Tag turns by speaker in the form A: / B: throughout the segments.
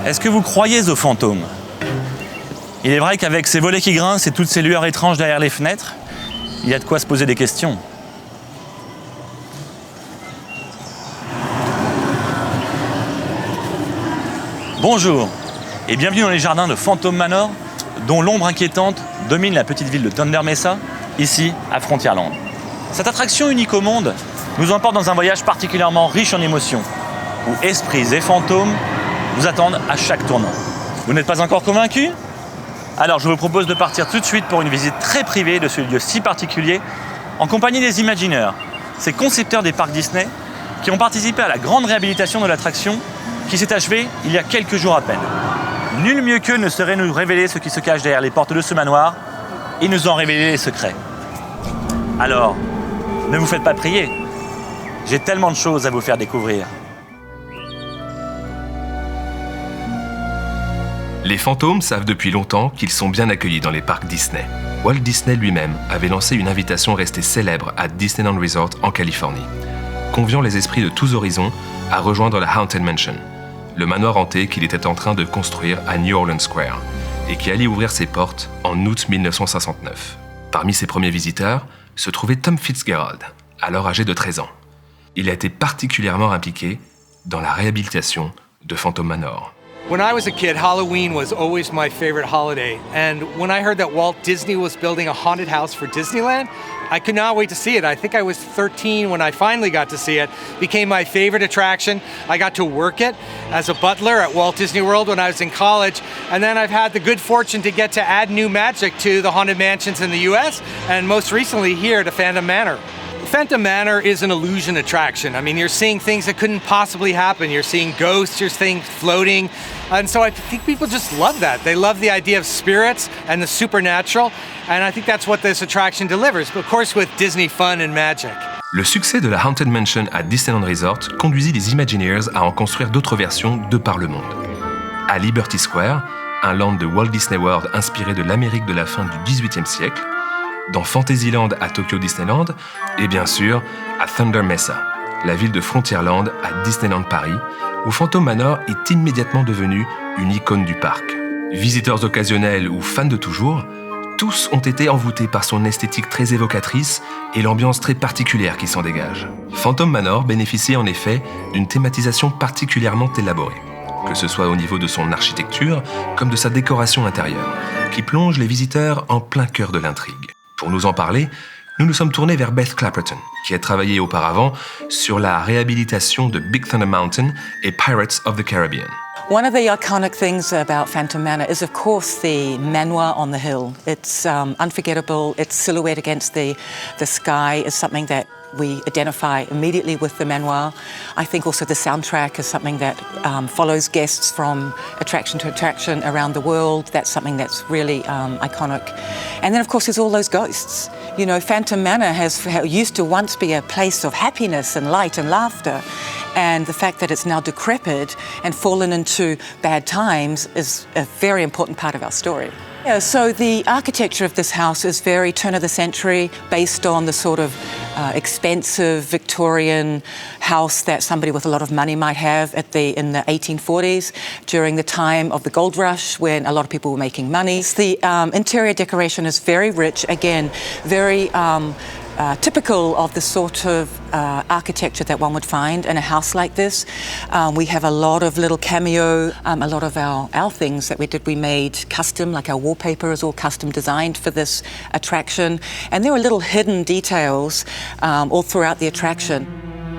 A: Est-ce que vous croyez aux fantômes? Il est vrai qu'avec ces volets qui grincent et toutes ces lueurs étranges derrière les fenêtres, il y a de quoi se poser des questions. Bonjour et bienvenue dans les jardins de Phantom Manor, dont l'ombre inquiétante domine la petite ville de Thunder Mesa, ici à Frontierland. Cette attraction unique au monde nous emporte dans un voyage particulièrement riche en émotions, où esprits et fantômes vous attendent à chaque tournant. Vous n'êtes pas encore convaincu? Alors je vous propose de partir tout de suite pour une visite très privée de ce lieu si particulier, en compagnie des Imagineers, ces concepteurs des parcs Disney qui ont participé à la grande réhabilitation de l'attraction qui s'est achevée il y a quelques jours à peine. Nul mieux qu'eux ne saurait nous révéler ce qui se cache derrière les portes de ce manoir et nous en révéler les secrets. Alors, ne vous faites pas prier, j'ai tellement de choses à vous faire découvrir.
B: Les fantômes savent depuis longtemps qu'ils sont bien accueillis dans les parcs Disney. Walt Disney lui-même avait lancé une invitation restée célèbre à Disneyland Resort en Californie, conviant les esprits de tous horizons à rejoindre la Haunted Mansion, le manoir hanté qu'il était en train de construire à New Orleans Square et qui allait ouvrir ses portes en août 1969. Parmi ses premiers visiteurs se trouvait Tom Fitzgerald, alors âgé de 13 ans. Il a été particulièrement impliqué dans la réhabilitation de Phantom Manor.
C: When I was a kid, Halloween was always my favorite holiday. And when I heard that Walt Disney was building a haunted house for Disneyland, I could not wait to see it. I think I was 13 when I finally got to see it. It became my favorite attraction. I got to work it as a butler at Walt Disney World when I was in college. And then I've had the good fortune to get to add new magic to the haunted mansions in the US and most recently here to Phantom Manor. Phantom Manor is an illusion attraction. I mean, you're seeing things that couldn't possibly happen. You're seeing ghosts, you're seeing floating. And so I think people just love that. They love the idea of spirits and the supernatural. And I think that's what this attraction delivers, but of course with Disney fun and magic.
B: Le succès de la Haunted Mansion à Disneyland Resort conduisit les Imagineers à en construire d'autres versions de par le monde. À Liberty Square, un land de Walt Disney World inspiré de l'Amérique de la fin du XVIIIe siècle, dans Fantasyland à Tokyo Disneyland, et bien sûr à Thunder Mesa, la ville de Frontierland à Disneyland Paris, où Phantom Manor est immédiatement devenu une icône du parc. Visiteurs occasionnels ou fans de toujours, tous ont été envoûtés par son esthétique très évocatrice et l'ambiance très particulière qui s'en dégage. Phantom Manor bénéficie en effet d'une thématisation particulièrement élaborée, que ce soit au niveau de son architecture comme de sa décoration intérieure, qui plonge les visiteurs en plein cœur de l'intrigue. Pour nous en parler, nous nous sommes tournés vers Beth Clapperton, qui a travaillé auparavant sur la réhabilitation de Big Thunder Mountain et Pirates of the Caribbean.
D: One of the iconic things about Phantom Manor is, of course, the manoir on the hill. It's unforgettable. Its silhouette against the sky is something that we identify immediately with the manoir. I think also the soundtrack is something that follows guests from attraction to attraction around the world. That's something that's really iconic. And then, of course, there's all those ghosts. You know, Phantom Manor used to once be a place of happiness and light and laughter. And the fact that it's now decrepit and fallen into bad times is a very important part of our story. Yeah, so the architecture of this house is very turn of the century, based on the sort of expensive Victorian house that somebody with a lot of money might have in the 1840s, during the time of the gold rush when a lot of people were making money. The interior decoration is very rich, again, very typical of the sort of architecture that one would find in a house like this. We have a lot of little cameo, a lot of our things that we made custom, like our wallpaper is all custom designed for this attraction. And there are little hidden details all throughout the attraction.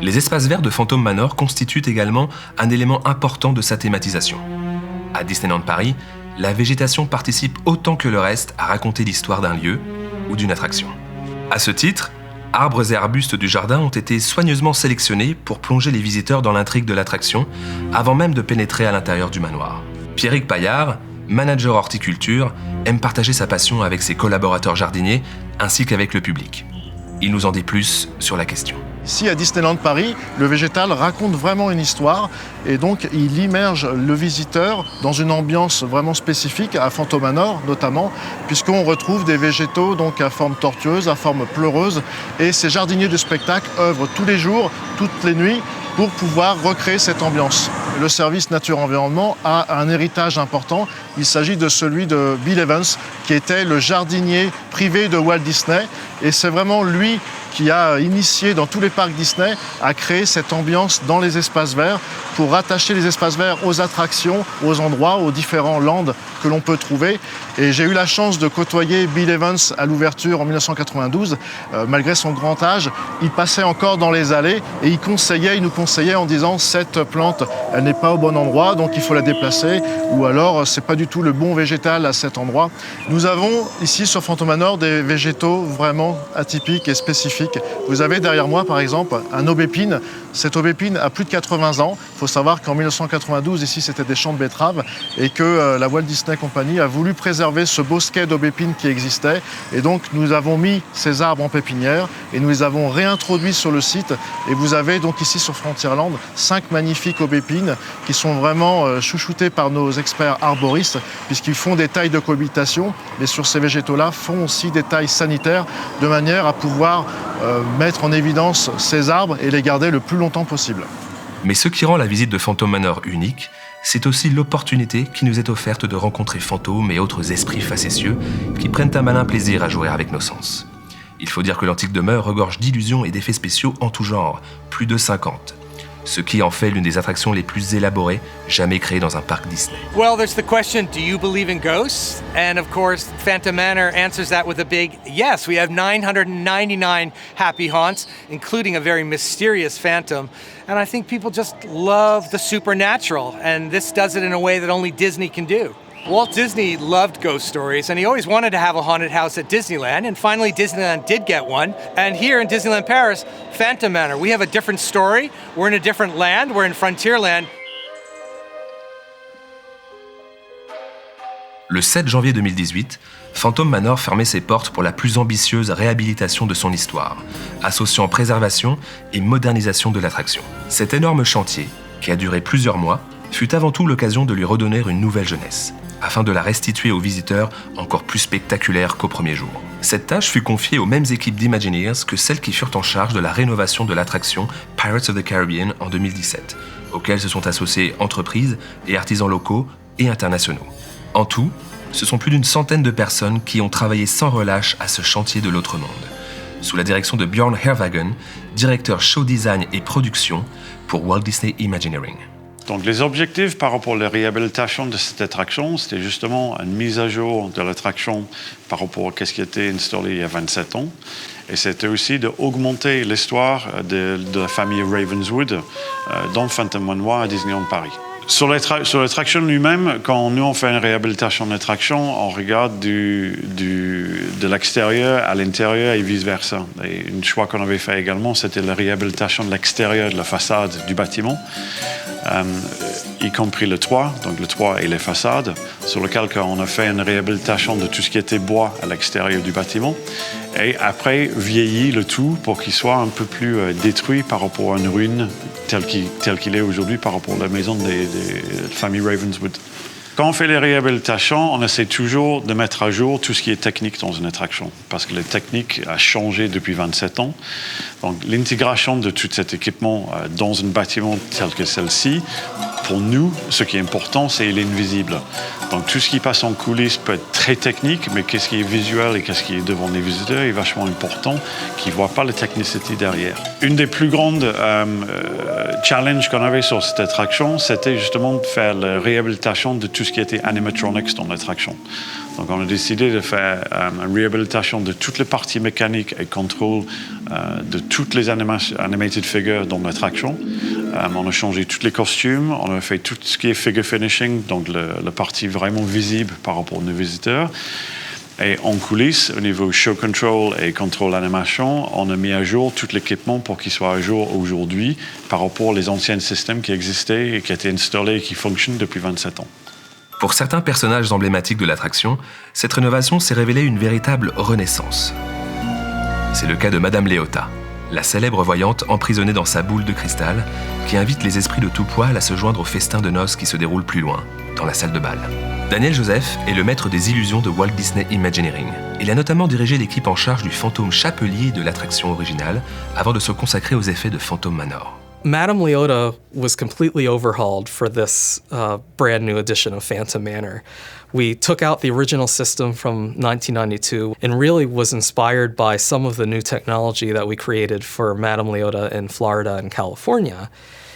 B: Les espaces verts de Phantom Manor constituent également un élément important de sa thématisation. À Disneyland Paris, la végétation participe autant que le reste à raconter l'histoire d'un lieu ou d'une attraction. À ce titre, arbres et arbustes du jardin ont été soigneusement sélectionnés pour plonger les visiteurs dans l'intrigue de l'attraction avant même de pénétrer à l'intérieur du manoir. Pierrick Paillard, manager horticulture, aime partager sa passion avec ses collaborateurs jardiniers ainsi qu'avec le public. Il nous en dit plus sur la question.
E: Ici, à Disneyland Paris, le végétal raconte vraiment une histoire et donc il immerge le visiteur dans une ambiance vraiment spécifique à Phantom Manor notamment, puisqu'on retrouve des végétaux donc à forme tortueuse, à forme pleureuse, et ces jardiniers du spectacle œuvrent tous les jours, toutes les nuits, pour pouvoir recréer cette ambiance. le service nature-environnement a un héritage important. Il s'agit de celui de Bill Evans, qui était le jardinier privé de Walt Disney. Et c'est vraiment lui qui a initié dans tous les parcs Disney à créer cette ambiance dans les espaces verts pour rattacher les espaces verts aux attractions, aux endroits, aux différents lands que l'on peut trouver. Et j'ai eu la chance de côtoyer Bill Evans à l'ouverture en 1992. Malgré son grand âge, il passait encore dans les allées et il nous conseillait en disant cette plante, elle n'est pas au bon endroit, donc il faut la déplacer, ou alors c'est pas du tout le bon végétal à cet endroit. Nous avons ici sur Phantom Manor des végétaux vraiment atypiques et spécifiques. Vous avez derrière moi par exemple un aubépine. Cette aubépine a plus de 80 ans. Il faut savoir qu'en 1992, ici c'était des champs de betteraves et que la Walt Disney Company a voulu préserver ce bosquet d'aubépines qui existait. Et donc nous avons mis ces arbres en pépinière et nous les avons réintroduits sur le site. Et vous avez donc ici sur Frontierland 5 magnifiques aubépines qui sont vraiment chouchoutées par nos experts arboristes puisqu'ils font des tailles de cohabitation, mais sur ces végétaux-là font aussi des tailles sanitaires de manière à pouvoir mettre en évidence ces arbres et les garder le plus longtemps possible.
B: Mais ce qui rend la visite de Phantom Manor unique, c'est aussi l'opportunité qui nous est offerte de rencontrer fantômes et autres esprits facétieux qui prennent un malin plaisir à jouer avec nos sens. Il faut dire que l'antique demeure regorge d'illusions et d'effets spéciaux en tout genre, plus de 50. Ce qui en fait l'une des attractions les plus élaborées jamais créées dans un parc Disney.
C: Well, there's the question, do you believe in ghosts? And of course, Phantom Manor answers that with a big yes. We have 999 happy haunts, including a very mysterious phantom. And I think people just love the supernatural, and this does it in a way that only Disney can do. Walt Disney loved ghost stories, and he always wanted to have a haunted house at Disneyland, and finally Disneyland did get one. And here in Disneyland Paris, Phantom Manor, we have a different story. We're in a different land. We're in Frontierland.
B: Le 7 janvier 2018, Phantom Manor fermait ses portes pour la plus ambitieuse réhabilitation de son histoire, associant préservation et modernisation de l'attraction. Cet énorme chantier, qui a duré plusieurs mois, fut avant tout l'occasion de lui redonner une nouvelle jeunesse, afin de la restituer aux visiteurs encore plus spectaculaire qu'au premier jour. Cette tâche fut confiée aux mêmes équipes d'Imagineers que celles qui furent en charge de la rénovation de l'attraction Pirates of the Caribbean en 2017, auxquelles se sont associés entreprises et artisans locaux et internationaux. En tout, ce sont plus d'une centaine de personnes qui ont travaillé sans relâche à ce chantier de l'autre monde, sous la direction de Björn Hervagen, directeur show design et production pour Walt Disney Imagineering.
F: Donc les objectifs par rapport à la réhabilitation de cette attraction, c'était justement une mise à jour de l'attraction par rapport à ce qui a été installé il y a 27 ans. Et c'était aussi d'augmenter l'histoire de la famille Ravenswood dans Phantom Manoir à Disneyland Paris. Sur l'attraction lui-même, quand nous on fait une réhabilitation d'attraction, on regarde de l'extérieur à l'intérieur et vice-versa. Et un choix qu'on avait fait également, c'était la réhabilitation de l'extérieur de la façade du bâtiment, y compris le toit, donc le toit et les façades, sur lequel on a fait une réhabilitation de tout ce qui était bois à l'extérieur du bâtiment. Et après, vieilli le tout pour qu'il soit un peu plus détruit par rapport à une ruine tel qu'il est aujourd'hui par rapport à la maison des familles Ravenswood. Quand on fait les réhabilitations, on essaie toujours de mettre à jour tout ce qui est technique dans une attraction, parce que la technique a changé depuis 27 ans. Donc l'intégration de tout cet équipement dans un bâtiment tel que celle-ci, pour nous, ce qui est important, c'est l'invisible. Donc tout ce qui passe en coulisses peut être très technique, mais qu'est-ce qui est visuel et qu'est-ce qui est devant les visiteurs est vachement important, qu'ils ne voient pas la technicité derrière. Une des plus grandes challenges qu'on avait sur cette attraction, c'était justement de faire la réhabilitation de tout ce qui était animatronics dans l'attraction. Donc on a décidé de faire une réhabilitation de toutes les parties mécaniques et contrôle de toutes les animated figures dans l'attraction. On a changé tous les costumes, on a fait tout ce qui est figure finishing, donc la partie vraiment visible par rapport aux visiteurs. Et en coulisses, au niveau show control et contrôle animation, on a mis à jour tout l'équipement pour qu'il soit à jour aujourd'hui par rapport aux anciens systèmes qui existaient et qui étaient installés et qui fonctionnent depuis 27 ans.
B: Pour certains personnages emblématiques de l'attraction, cette rénovation s'est révélée une véritable renaissance. C'est le cas de Madame Léota, la célèbre voyante emprisonnée dans sa boule de cristal qui invite les esprits de tout poil à se joindre au festin de noces qui se déroule plus loin, dans la salle de bal. Daniel Joseph est le maître des illusions de Walt Disney Imagineering. Il a notamment dirigé l'équipe en charge du fantôme chapelier de l'attraction originale avant de se consacrer aux effets de Phantom Manor.
G: Madame Leota was completely overhauled for this brand new edition of Phantom Manor. We took out the original system from 1992 and really was inspired by some of the new technology that we created for Madame Leota in Florida and California.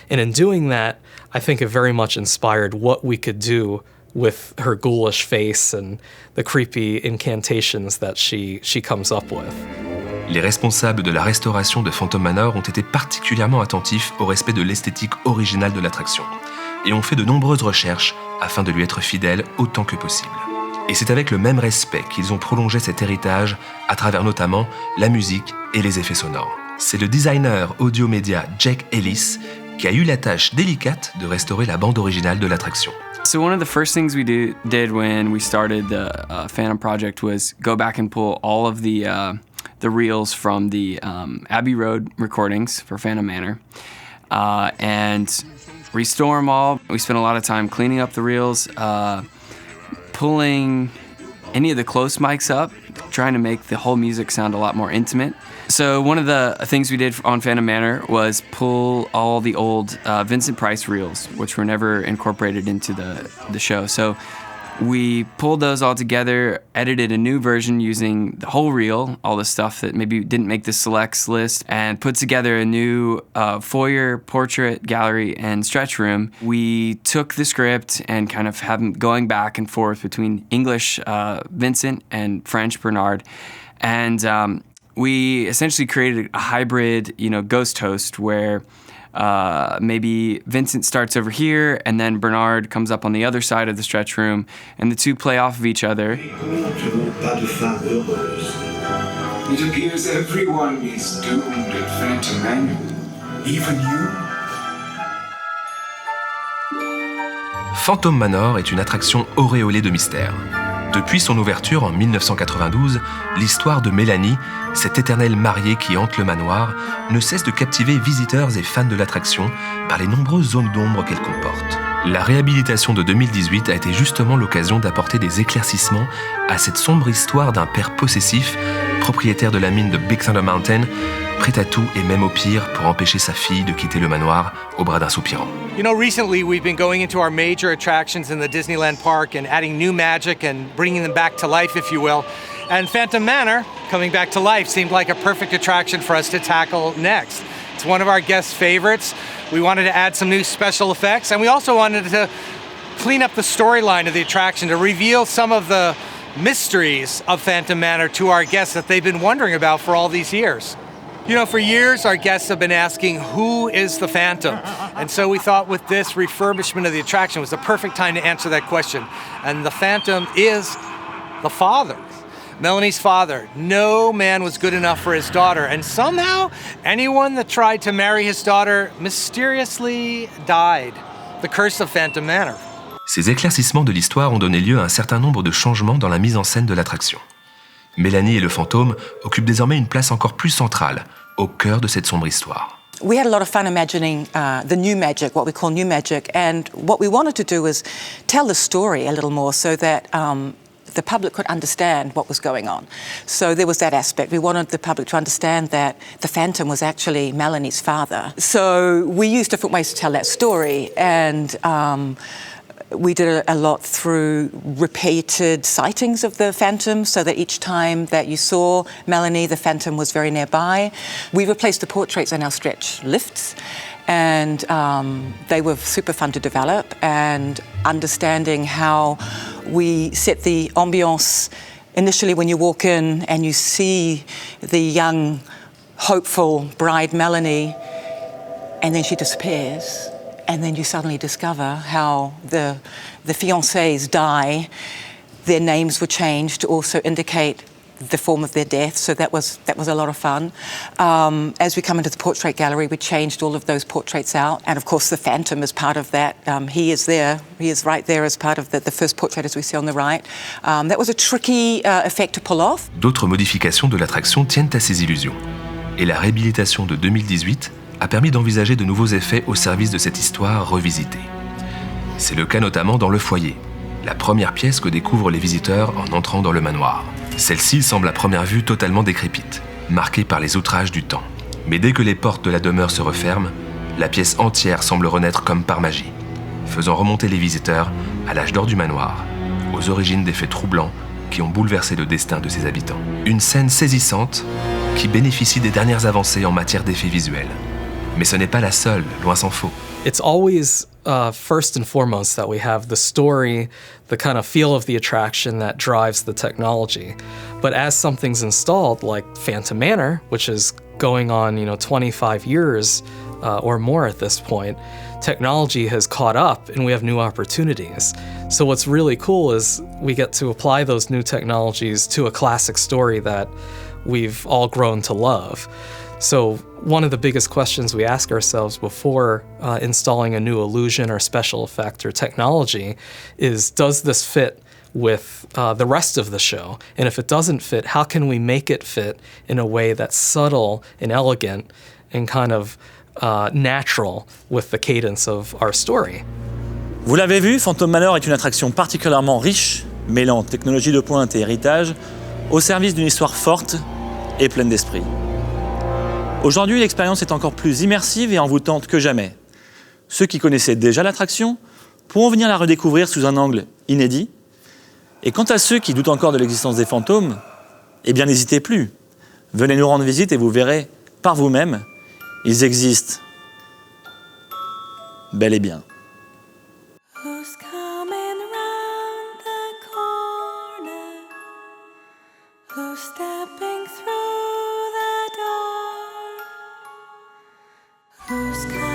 G: And in doing that, I think it very much inspired what we could do with her ghoulish face and the creepy incantations that she comes up with.
B: Les responsables de la restauration de Phantom Manor ont été particulièrement attentifs au respect de l'esthétique originale de l'attraction et ont fait de nombreuses recherches afin de lui être fidèles autant que possible. Et c'est avec le même respect qu'ils ont prolongé cet héritage à travers notamment la musique et les effets sonores. C'est le designer audio-média Jake Ellis qui a eu la tâche délicate de restaurer la bande originale de l'attraction.
H: So one of the first things we did when we started the Phantom project was go back and pull all of the reels from the Abbey Road recordings for Phantom Manor and restore them all. We spent a lot of time cleaning up the reels, pulling any of the close mics up, trying to make the whole music sound a lot more intimate. So one of the things we did on Phantom Manor was pull all the old Vincent Price reels, which were never incorporated into the show. So we pulled those all together, edited a new version using the whole reel, all the stuff that maybe didn't make the selects list, and put together a new foyer, portrait, gallery, and stretch room. We took the script and kind of had them going back and forth between English Vincent and French Bernard. And we essentially created a hybrid, ghost host where maybe Vincent starts over here and then Bernard comes up on the other side of the stretch room and the two play off of each other.
I: It appears everyone is doomed at Phantom Manor, even you.
B: Phantom Manor est une attraction auréolée de mystère. Depuis son ouverture en 1992, l'histoire de Mélanie, cette éternelle mariée qui hante le manoir, ne cesse de captiver visiteurs et fans de l'attraction par les nombreuses zones d'ombre qu'elle comporte. La réhabilitation de 2018 a été justement l'occasion d'apporter des éclaircissements à cette sombre histoire d'un père possessif, propriétaire de la mine de Big Thunder Mountain, prêt à tout et même au pire pour empêcher sa fille de quitter le manoir au bras d'un soupirant.
C: Recently we've been going into our major attractions in the Disneyland park and adding new magic and bringing them back to life, if you will. And Phantom Manor, coming back to life, seemed like a perfect attraction for us to tackle next. It's one of our guest favorites. We wanted to add some new special effects, and we also wanted to clean up the storyline of the attraction to reveal some of the mysteries of Phantom Manor to our guests that they've been wondering about for all these years. For years, our guests have been asking, who is the Phantom? And so we thought with this refurbishment of the attraction was the perfect time to answer that question. And the Phantom is the father, Melanie's father. No man was good enough for his daughter. And somehow, anyone that tried to marry his daughter mysteriously died. The curse of Phantom Manor.
B: Ces éclaircissements de l'histoire ont donné lieu à un certain nombre de changements dans la mise en scène de l'attraction. Mélanie et le fantôme occupent désormais une place encore plus centrale, au cœur de cette sombre histoire.
D: We had a lot of fun imagining the new magic, what we call new magic, and what we wanted to do was tell the story a little more so that the public could understand what was going on. So there was that aspect. We wanted the public to understand that the Phantom was actually Melanie's father. So we used different ways to tell that story, and we did a lot through repeated sightings of the Phantom, so that each time that you saw Melanie, the Phantom was very nearby. We replaced the portraits in our stretch lifts, and they were super fun to develop, and understanding how we set the ambiance initially when you walk in and you see the young, hopeful bride Melanie, and then she disappears. And then you suddenly discover how the fiancés die. Their names were changed to also indicate the form of their death, so that was a lot of fun. As we come into the portrait gallery, we changed all of those portraits out, and of course the Phantom is part of that. He is right there as part of the first portrait as we see on the right. That was a tricky effect to pull off.
B: D'autres modifications de l'attraction tiennent à ces illusions. Et la réhabilitation de 2018 a permis d'envisager de nouveaux effets au service de cette histoire revisitée. C'est le cas notamment dans le foyer, la première pièce que découvrent les visiteurs en entrant dans le manoir. Celle-ci semble à première vue totalement décrépite, marquée par les outrages du temps. Mais dès que les portes de la demeure se referment, la pièce entière semble renaître comme par magie, faisant remonter les visiteurs à l'âge d'or du manoir, aux origines des faits troublants qui ont bouleversé le destin de ses habitants. Une scène saisissante qui bénéficie des dernières avancées en matière d'effets visuels. Mais ce n'est pas la seule, loin s'en faut.
G: It's always first and foremost that we have the story, the kind of feel of the attraction that drives the technology. But as something's installed, like Phantom Manor, which is going on, 25 years or more at this point, technology has caught up and we have new opportunities. So what's really cool is we get to apply those new technologies to a classic story that we've all grown to love. So one of the biggest questions we ask ourselves before installing a new illusion or special effect or technology is, does this fit with the rest of the show? And if it doesn't fit, how can we make it fit in a way that's subtle and elegant and kind of natural with the cadence of our story?
A: Vous l'avez vu, Phantom Manor est une attraction particulièrement riche, mêlant technologie de pointe et héritage, au service d'une histoire forte et pleine d'esprit. Aujourd'hui, l'expérience est encore plus immersive et envoûtante que jamais. Ceux qui connaissaient déjà l'attraction pourront venir la redécouvrir sous un angle inédit. Et quant à ceux qui doutent encore de l'existence des fantômes, eh bien n'hésitez plus. Venez nous rendre visite et vous verrez par vous-même, ils existent bel et bien.
J: Who's coming round the corner? Who's stepping through the door? Who's coming?